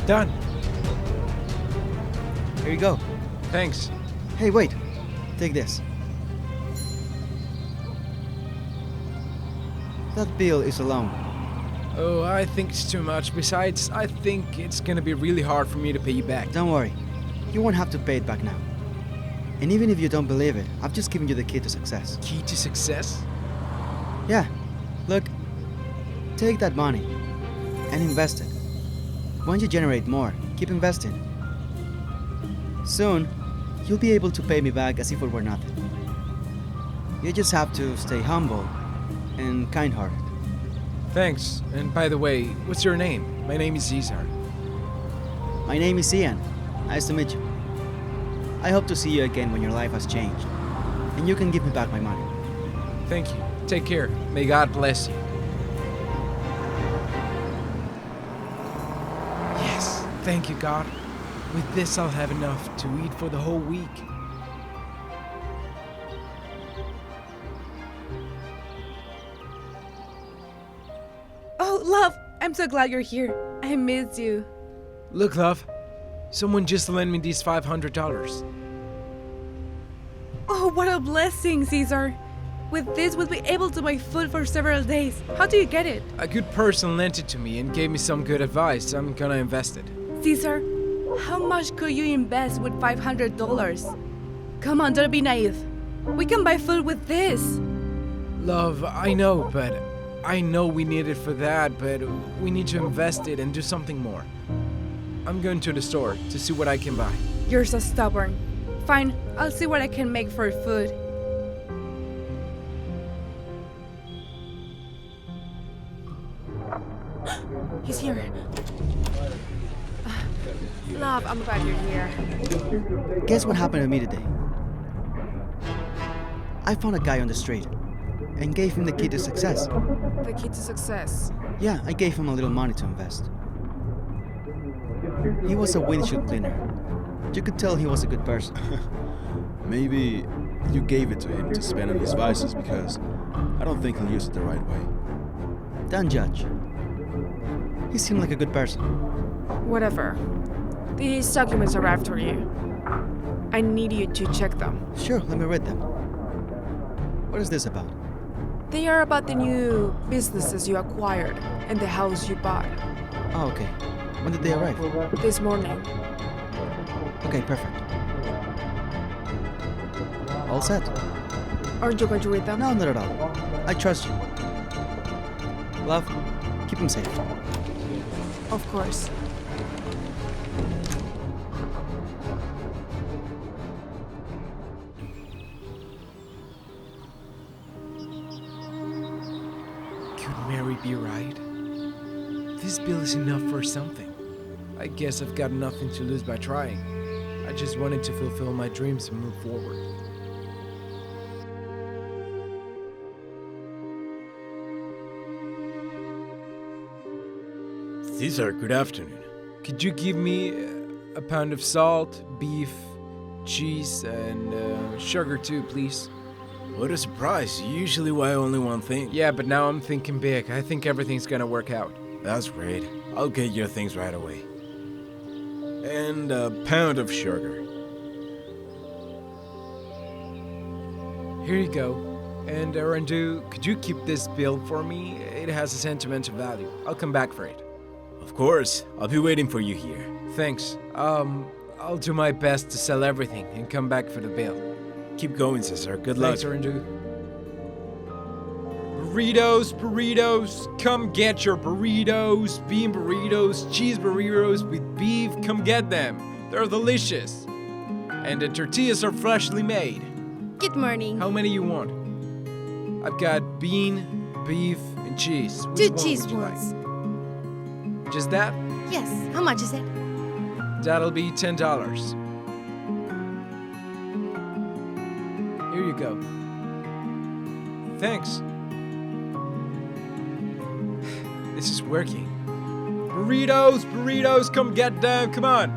Done. Here you go. Thanks. Hey, wait. Take this. That bill is a loan. Oh, I think it's too much. Besides, I think it's gonna be really hard for me to pay you back. Don't worry. You won't have to pay it back now. And even if you don't believe it, I've just given you the key to success. Key to success? Yeah. Look. Take that money and invest it. Once you generate more, keep investing. Soon, you'll be able to pay me back as if it were nothing. You just have to stay humble and kind-hearted. Thanks. And by the way, what's your name? My name is Caesar. My name is Ian. Nice to meet you. I hope to see you again when your life has changed, and you can give me back my money. Thank you. Take care. May God bless you. Yes, thank you, God. With this, I'll have enough to eat for the whole week. Oh, love, I'm so glad you're here. I miss you. Look, love. Someone just lent me these $500. Oh, what a blessing, Caesar. With this, we'll be able to buy food for several days. How do you get it? A good person lent it to me and gave me some good advice. I'm gonna invest it. Caesar, how much could you invest with $500? Come on, don't be naive. We can buy food with this. Love, I know, but I know we need it for that, but we need to invest it and do something more. I'm going to the store to see what I can buy. You're so stubborn. Fine, I'll see what I can make for food. He's here. Love, I'm glad you're here. Guess what happened to me today? I found a guy on the street and gave him the key to success. The key to success. Yeah, I gave him a little money to invest. He was a windshield cleaner. You could tell he was a good person. Maybe you gave it to him to spend on his vices because I don't think he'll use it the right way. Don't judge. He seemed like a good person. Whatever. These documents arrived for you. I need you to check them. Sure, let me read them. What is this about? They are about the new businesses you acquired and the house you bought. Oh, okay. When did they arrive? This morning. Okay, perfect. All set. Aren't you going to read them? No, not at all. I trust you. Love, keep him safe. Of course. Could Mary be right? This bill is enough for something. I guess I've got nothing to lose by trying. I just wanted to fulfill my dreams and move forward. Caesar, good afternoon. Could you give me a pound of salt, beef, cheese, and sugar too, please? What a surprise. You usually buy only one thing. Yeah, but now I'm thinking big. I think everything's gonna work out. That's great. I'll get your things right away. And a pound of sugar. Here you go. And Randu, could you keep this bill for me? It has a sentimental value. I'll come back for it. Of course. I'll be waiting for you here. Thanks. I'll do my best to sell everything and come back for the bill. Keep going, Caesar. Good luck. Thanks, Randu. Burritos, come get your burritos, bean burritos, cheese burritos with beef, come get them. They're delicious. And the tortillas are freshly made. Good morning. How many you want? I've got bean, beef, and cheese. Which Two one cheese would you ones. like? Just that? Yes. How much is it? That'll be $10. Here you go. Thanks. This is working. Burritos, come get them, come on.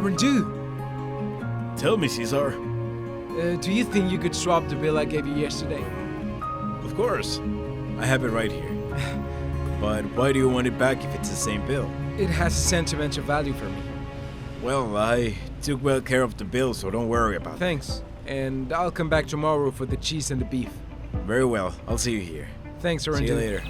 Arandu, Tell me, Caesar. do you think you could swap the bill I gave you yesterday? Of course. I have it right here. But why do you want it back if it's the same bill? It has a sentimental value for me. Well, I took well care of the bill, so don't worry about it. Thanks. And I'll come back tomorrow for the cheese and the beef. Very well. I'll see you here. Thanks, Arandu. See you later.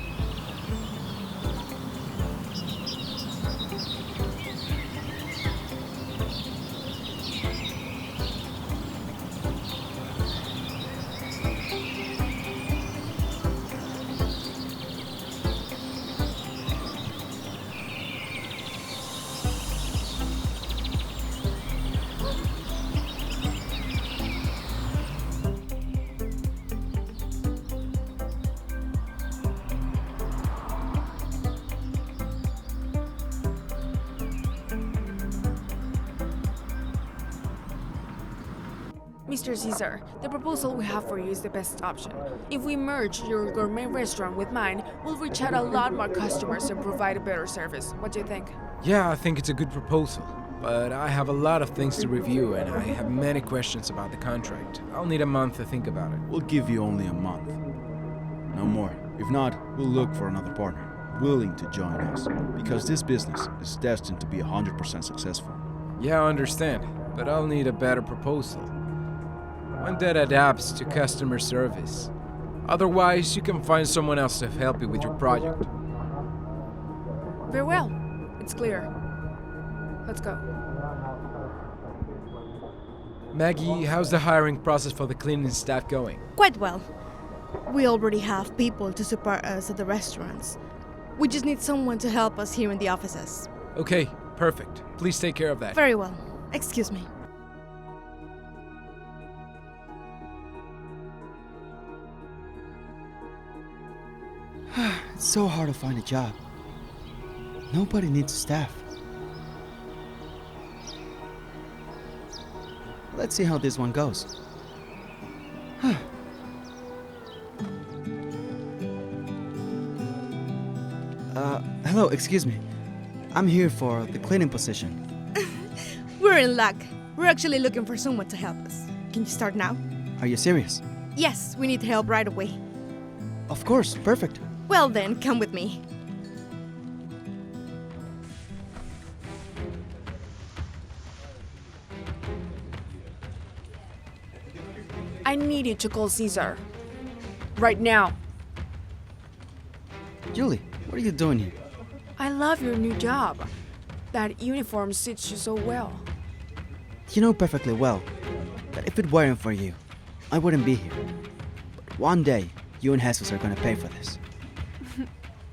Mr. Caesar, the proposal we have for you is the best option. If we merge your gourmet restaurant with mine, we'll reach out a lot more customers and provide a better service. What do you think? Yeah, I think it's a good proposal. But I have a lot of things to review and I have many questions about the contract. I'll need a month to think about it. We'll give you only a month. No more. If not, we'll look for another partner willing to join us. Because this business is destined to be 100% successful. Yeah, I understand. But I'll need a better proposal. One that adapts to customer service. Otherwise, you can find someone else to help you with your project. Very well. It's clear. Let's go. Maggie, how's the hiring process for the cleaning staff going? Quite well. We already have people to support us at the restaurants. We just need someone to help us here in the offices. Okay, perfect. Please take care of that. Very well. Excuse me. It's so hard to find a job. Nobody needs staff. Let's see how this one goes. Hello, excuse me. I'm here for the cleaning position. We're in luck. We're actually looking for someone to help us. Can you start now? Are you serious? Yes, we need help right away. Of course, perfect. Well then, come with me. I need you to call Caesar. Right now. Julie, what are you doing here? I love your new job. That uniform suits you so well. You know perfectly well that if it weren't for you, I wouldn't be here. But one day, you and Jesus are gonna pay for this.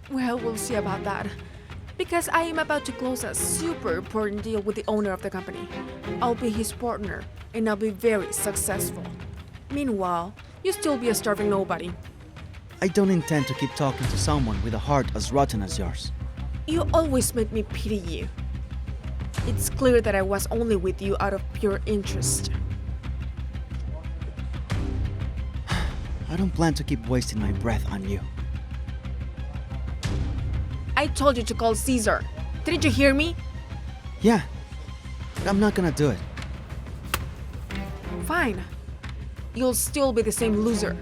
Well, we'll see about that. Because I am about to close a super important deal with the owner of the company. I'll be his partner, and I'll be very successful. Meanwhile, you'll still be a starving nobody. I don't intend to keep talking to someone with a heart as rotten as yours. You always make me pity you. It's clear that I was only with you out of pure interest. I don't plan to keep wasting my breath on you. I told you to call Caesar. Didn't you hear me? Yeah, but I'm not gonna do it. Fine. You'll still be the same loser.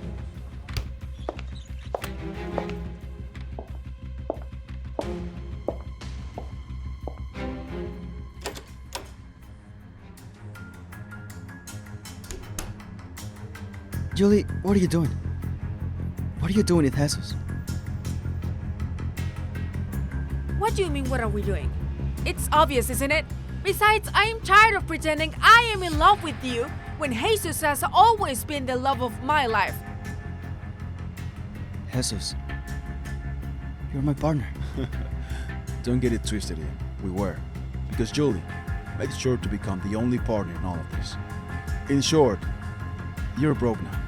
Julie, what are you doing? What are you doing with Jesus? What do you mean, what are we doing? It's obvious, isn't it? Besides, I am tired of pretending I am in love with you when Jesus has always been the love of my life. Jesus, you're my partner. Don't get it twisted, Ian. We were. Because Julie made sure to become the only partner in all of this. In short, you're broke now.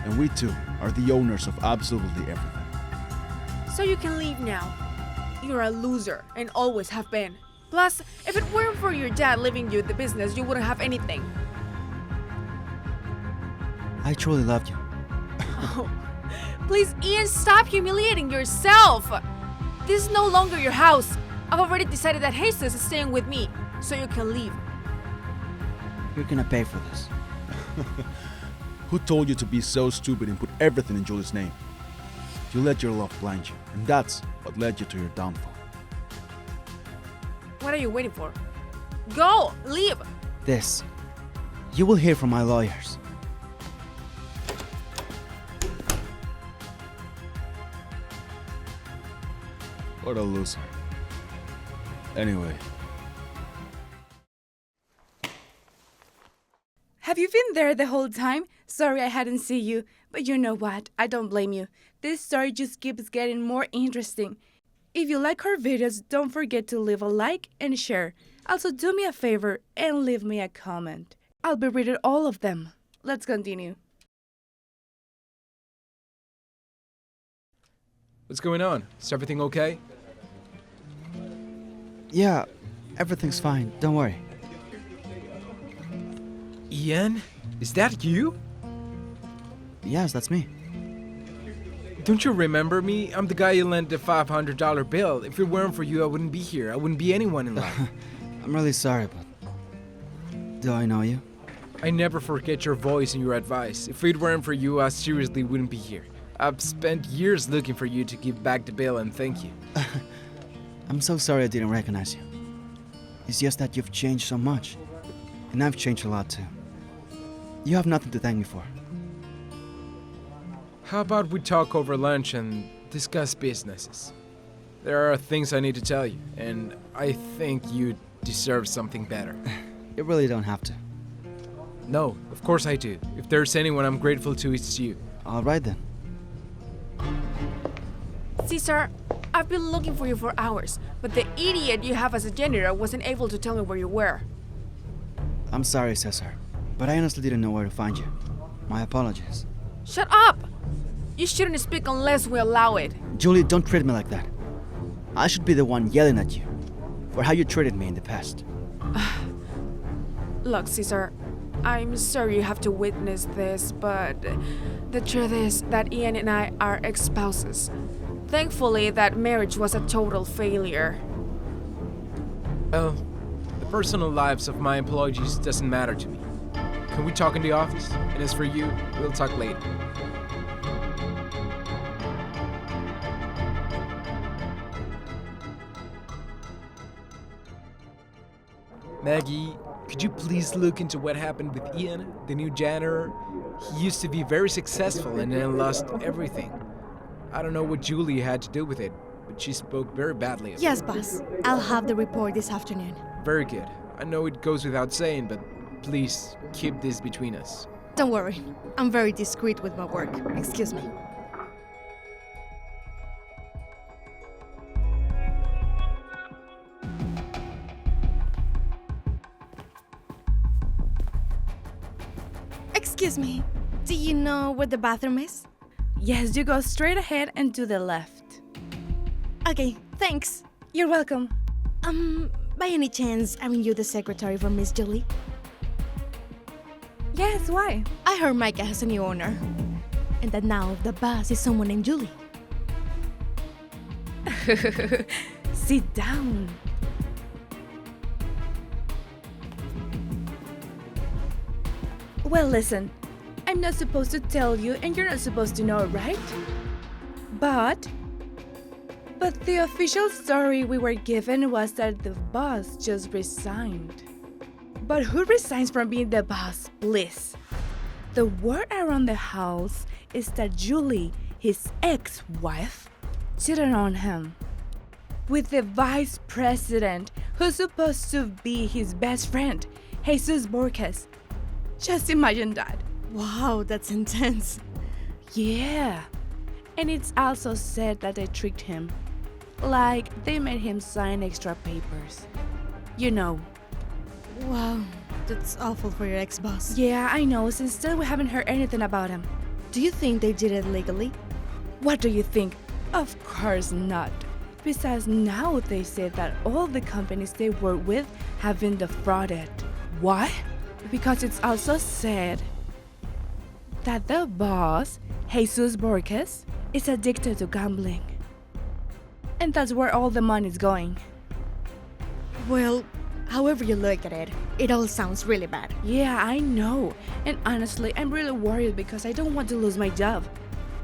And we too are the owners of absolutely everything. So you can leave now. You're a loser and always have been. Plus, if it weren't for your dad leaving you the business, you wouldn't have anything. I truly loved you. Oh, please, Ian, stop humiliating yourself. This is no longer your house. I've already decided that Jesus is staying with me, so you can leave. You're gonna pay for this. Who told you to be so stupid and put everything in Julie's name? You let your love blind you, and that's what led you to your downfall. What are you waiting for? Go! Leave! This. You will hear from my lawyers. What a loser. Anyway, Have you been there the whole time? Sorry I hadn't seen you, but you know what? I don't blame you. This story just keeps getting more interesting. If you like our videos, don't forget to leave a like and share. Also, do me a favor and leave me a comment. I'll be reading all of them. Let's continue. What's going on? Is everything okay? Yeah, everything's fine. Don't worry. Ian? Is that you? Yes, that's me. Don't you remember me? I'm the guy you lent the $500 bill. If it weren't for you, I wouldn't be here. I wouldn't be anyone in life. I'm really sorry, but... Do I know you? I never forget your voice and your advice. If it weren't for you, I seriously wouldn't be here. I've spent years looking for you to give back the bill and thank you. I'm so sorry I didn't recognize you. It's just that you've changed so much. And I've changed a lot too. You have nothing to thank me for. How about we talk over lunch and discuss businesses? There are things I need to tell you, and I think you deserve something better. You really don't have to. No, of course I do. If there's anyone I'm grateful to, it's you. Alright then. Caesar, I've been looking for you for hours, but the idiot you have as a janitor wasn't able to tell me where you were. I'm sorry, Cesar, but I honestly didn't know where to find you. My apologies. Shut up! You shouldn't speak unless we allow it. Julie, don't treat me like that. I should be the one yelling at you for how you treated me in the past. Look, Caesar, I'm sorry you have to witness this, but the truth is that Ian and I are ex-spouses. Thankfully, that marriage was a total failure. Well, the personal lives of my employees doesn't matter to me. Can we talk in the office? And as for you, we'll talk later. Maggie, could you please look into what happened with Ian, the new janitor? He used to be very successful and then lost everything. I don't know what Julie had to do with it, but she spoke very badly of Yes, boss. I'll have the report this afternoon. it. Very good. I know it goes without saying, but please keep this between us. Don't worry. I'm very discreet with my work. Excuse me. Excuse me. Do you know where the bathroom is? Yes, you go straight ahead and to the left. Okay, thanks. You're welcome. By any chance, aren't you the secretary for Miss Julie? Yes, why? I heard Micah has a new owner. And that now the boss is someone named Julie. Sit down. Well, listen. I'm not supposed to tell you, and you're not supposed to know, right? But the official story we were given was that the boss just resigned. But who resigns from being the boss, please? The word around the house is that Julie, his ex-wife, cheated on him with the vice president, who's supposed to be his best friend, Jesus Borges. Just imagine that. Wow, that's intense. Yeah. And it's also said that they tricked him. Like, they made him sign extra papers. You know. Wow, that's awful for your ex-boss. Yeah, I know. Since then, we haven't heard anything about him. Do you think they did it legally? What do you think? Of course not. Besides, now they say that all the companies they work with have been defrauded. Why? Because it's also said that the boss, Jesus Borges, is addicted to gambling. And that's where all the money's going. Well, However you look at it, it all sounds really bad. Yeah, I know. And honestly, I'm really worried because I don't want to lose my job.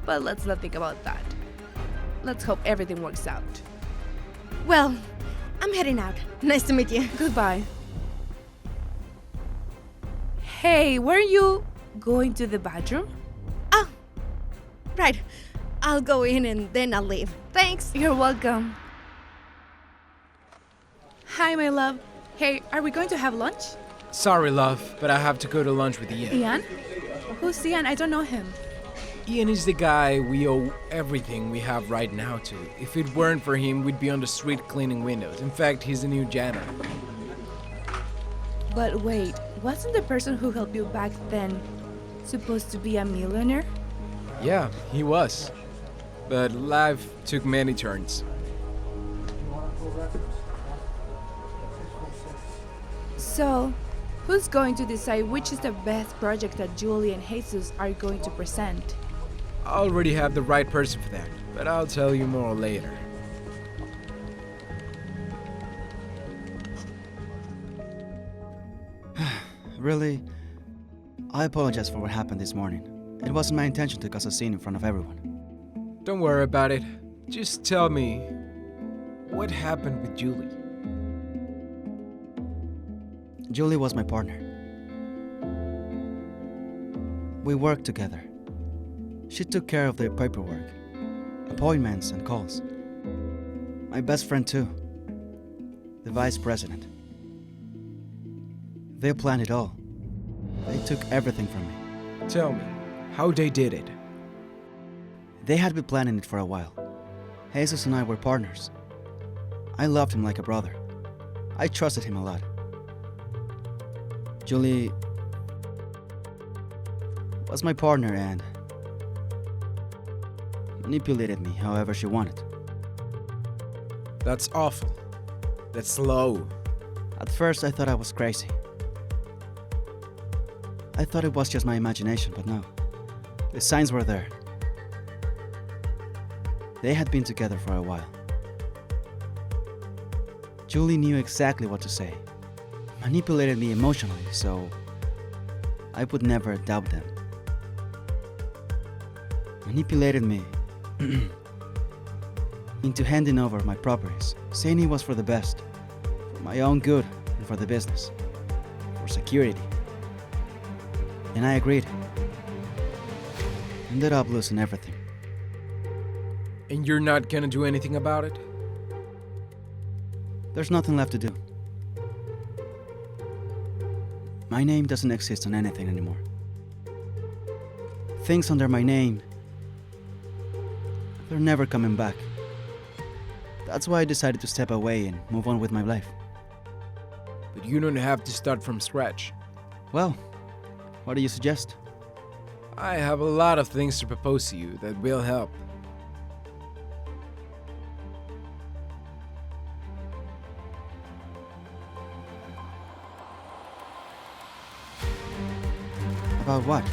But let's not think about that. Let's hope everything works out. Well, I'm heading out. Nice to meet you. Goodbye. Hey, were you going to the bathroom? Oh, right. I'll go in and then I'll leave. Thanks. You're welcome. Hi, my love. Hey, are we going to have lunch? Sorry, love, but I have to go to lunch with Ian. Ian? Who's Ian? I don't know him. Ian is the guy we owe everything we have right now to. If it weren't for him, we'd be on the street cleaning windows. In fact, he's the new janitor. But wait, wasn't the person who helped you back then supposed to be a millionaire? Yeah, he was. But life took many turns. So, who's going to decide which is the best project that Julie and Jesus are going to present? I already have the right person for that, but I'll tell you more later. Really, I apologize for what happened this morning. It wasn't my intention to cause a scene in front of everyone. Don't worry about it. Just tell me, what happened with Julie? Julie was my partner. We worked together. She took care of the paperwork, appointments, and calls. My best friend, too. The vice president. They planned it all. They took everything from me. Tell me, how they did it. They had been planning it for a while. Jesus and I were partners. I loved him like a brother. I trusted him a lot. Julie was my partner and manipulated me however she wanted. That's awful. That's low. At first I thought I was crazy. I thought it was just my imagination, but no. The signs were there. They had been together for a while. Julie knew exactly what to say. Manipulated me emotionally, so I would never doubt them. Manipulated me into handing over my properties, saying it was for the best, for my own good and for the business, for security. And I agreed. Ended up losing everything. And you're not gonna do anything about it? There's nothing left to do. My name doesn't exist on anything anymore. Things under my name, they're never coming back. That's why I decided to step away and move on with my life. But you don't have to start from scratch. Well, what do you suggest? I have a lot of things to propose to you that will help. About what?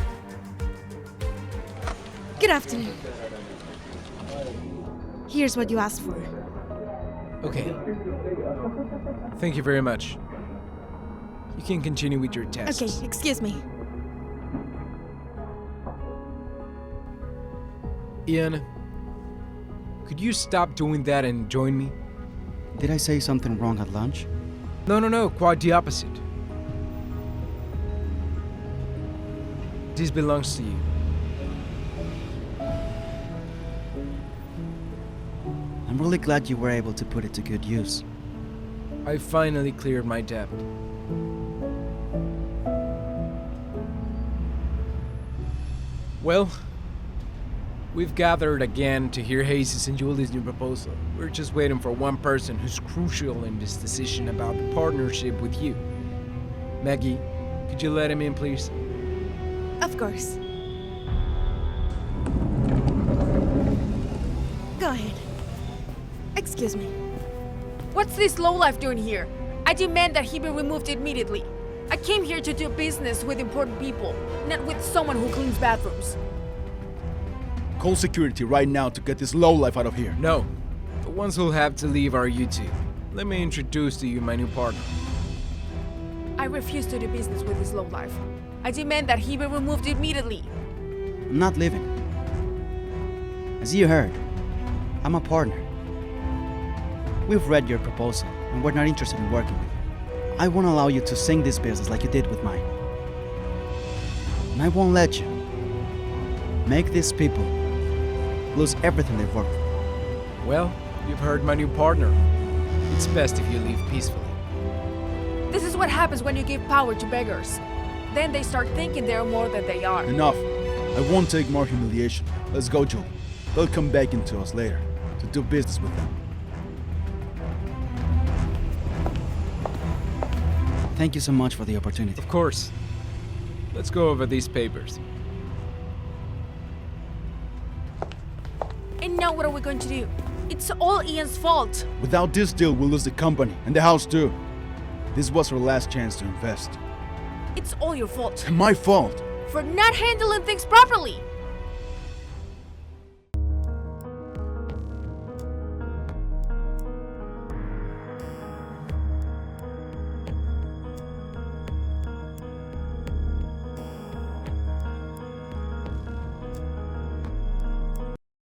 Good afternoon. Here's what you asked for. Okay. Thank you very much. You can continue with your tasks. Okay, excuse me. Ian, could you stop doing that and join me? Did I say something wrong at lunch? No, quite the opposite. This belongs to you. I'm really glad you were able to put it to good use. I finally cleared my debt. Well, we've gathered again to hear Jesus and Julie's new proposal. We're just waiting for one person who's crucial in this decision about the partnership with you. Maggie, could you let him in, please? Of course. Go ahead. Excuse me. What's this lowlife doing here? I demand that he be removed immediately. I came here to do business with important people, not with someone who cleans bathrooms. Call security right now to get this lowlife out of here. No. The ones who'll have to leave are you two. Let me introduce to you my new partner. I refuse to do business with this lowlife. I demand that he be removed immediately. I'm not leaving. As you heard, I'm a partner. We've read your proposal, and we're not interested in working with you. I won't allow you to sink this business like you did with mine. And I won't let you make these people lose everything they've worked for. Well, you've heard my new partner. It's best if you leave peacefully. This is what happens when you give power to beggars. Then they start thinking they're more than they are. Enough. I won't take more humiliation. Let's go, Julie. They'll come back into us later to do business with them. Thank you so much for the opportunity. Of course. Let's go over these papers. And now what are we going to do? It's all Ian's fault. Without this deal, we'll lose the company and the house too. This was our last chance to invest. It's all your fault. My fault. For not handling things properly.